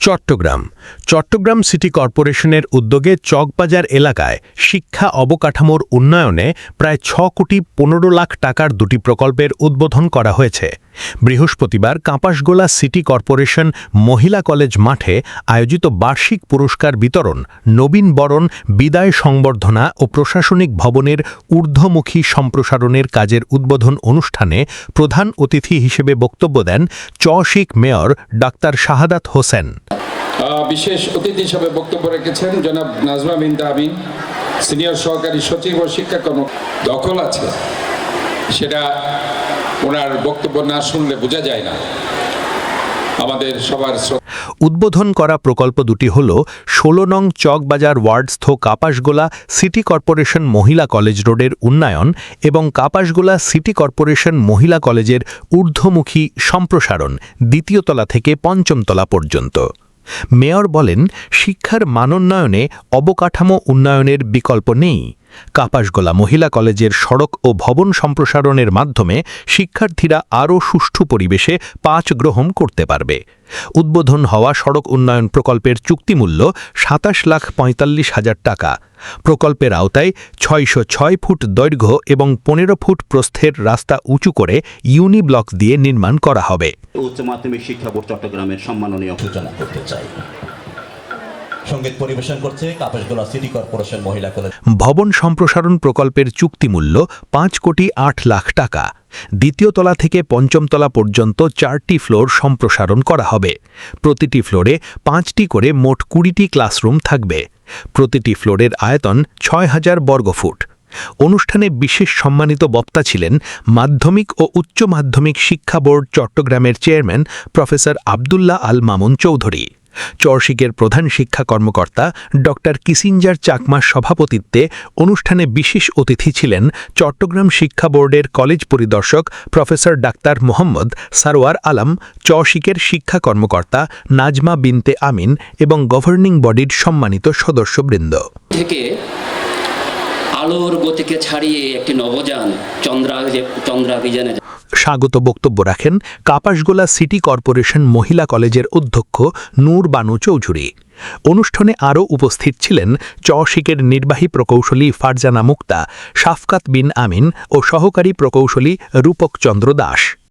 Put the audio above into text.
Chittagong city কর্পোরেশনের উদ্যোগে চকবাজার এলাকায় শিক্ষা অবকাঠামোর উন্নয়নে প্রায় ৬ কোটি ১৫ লাখ টাকার দুটি প্রকল্পের উদ্বোধন করা হয়েছে। বৃহস্পতিবার কাপাসগোলা সিটি কর্পোরেশন মহিলা কলেজ মাঠে আয়োজিত বার্ষিক পুরস্কার বিতরণ, নবীন বরণ, বিদায় সংবর্ধনা ও প্রশাসনিক ভবনের ঊর্ধ্বমুখী সম্প্রসারণের কাজের উদ্বোধন অনুষ্ঠানে প্রধান অতিথি হিসেবে বক্তব্য দেন চশিক মেয়র ডাক্তার শাহাদাত হোসেন। বিশেষ অতিথি হিসেবে বক্তব্য রেখেছেন জনাব নাজমা বিনতে আমিন, সিনিয়র সহকারী সচিব ও শিক্ষা কর্মকর্তা। দখল আছে, সেটা ওনার বক্তব্য না শুনলে বোঝা যায় না। আমাদের সবার উদ্বোধন করা প্রকল্প দুটি হল ১৬ নং চকবাজার ওয়ার্ডস্থ কাপাসগোলা সিটি কর্পোরেশন মহিলা কলেজ রোডের উন্নয়ন এবং কাপাসগোলা সিটি কর্পোরেশন মহিলা কলেজের ঊর্ধ্বমুখী সম্প্রসারণ, দ্বিতীয় তলা থেকে পঞ্চম তলা পর্যন্ত। মেয়র বলেন, শিক্ষার মানোন্নয়নে অবকাঠামো উন্নয়নের বিকল্প নেই। কাপাসগোলা মহিলা কলেজের সড়ক ও ভবন সম্প্রসারণের মাধ্যমে শিক্ষার্থীরা আরও সুষ্ঠু পরিবেশে পাঠ গ্রহণ করতে পারবে। উদ্বোধন হওয়া সড়ক উন্নয়ন প্রকল্পের চুক্তিমূল্য ২৭,৪৫,০০০ টাকা। প্রকল্পের আওতায় ৬০৬ ফুট দৈর্ঘ্য এবং ১৫ ফুট প্রস্থের রাস্তা উঁচু করে ইউনি ব্লক দিয়ে নির্মাণ করা হবে। উচ্চ মাধ্যমিক শিক্ষা বোর্ড চট্টগ্রামের সম্মাননীয় সূচনা করতে চাই। সঙ্গীত পরিবেশন করছে কাপাসগোলা সিটি কর্পোরেশন মহিলা কলেজ। ভবন সম্প্রসারণ প্রকল্পের চুক্তিমূল্য ৫,৮,০০,০০০ টাকা। দ্বিতীয় তলা থেকে পঞ্চম তলা পর্যন্ত ৪টি ফ্লোর সম্প্রসারণ করা হবে। প্রতিটি ফ্লোরে ৫টি করে মোট ২০টি ক্লাসরুম থাকবে। প্রতিটি ফ্লোরের আয়তন ৬,০০০ বর্গফুট। অনুষ্ঠানে বিশেষ সম্মানিত বক্তা ছিলেন মাধ্যমিক ও উচ্চ মাধ্যমিক শিক্ষা বোর্ড চট্টগ্রামের চেয়ারম্যান প্রফেসর আবদুল্লাহ আল মামুন চৌধুরী। চরশিকের প্রধান শিক্ষা কর্মকর্তা ডক্টর কিসিঞ্জার চাকমার সভাপতিত্বে অনুষ্ঠানে বিশেষ অতিথি ছিলেন চট্টগ্রাম শিক্ষা বোর্ডের কলেজ পরিদর্শক প্রফেসর ডাক্তার মোহাম্মদ সারোয়ার আলম, চরশিকের শিক্ষা কর্মকর্তা নাজমা বিনতে আমিন এবং গভর্নিং বডির সম্মানিত সদস্যবৃন্দ। থেকে আলোর গতিকে ছাড়িয়ে একটি নবযান চন্দ্রাভিযানে স্বাগত বক্তব্য রাখেন কাপাসগোলা সিটি কর্পোরেশন মহিলা কলেজের অধ্যক্ষ নূর বানু চৌধুরী। অনুষ্ঠানে আরও উপস্থিত ছিলেন চশিকের নির্বাহী প্রকৌশলী ফারজানা মুক্তা, শাফকাত বিন আমিন ও সহকারী প্রকৌশলী রূপক চন্দ্র দাস।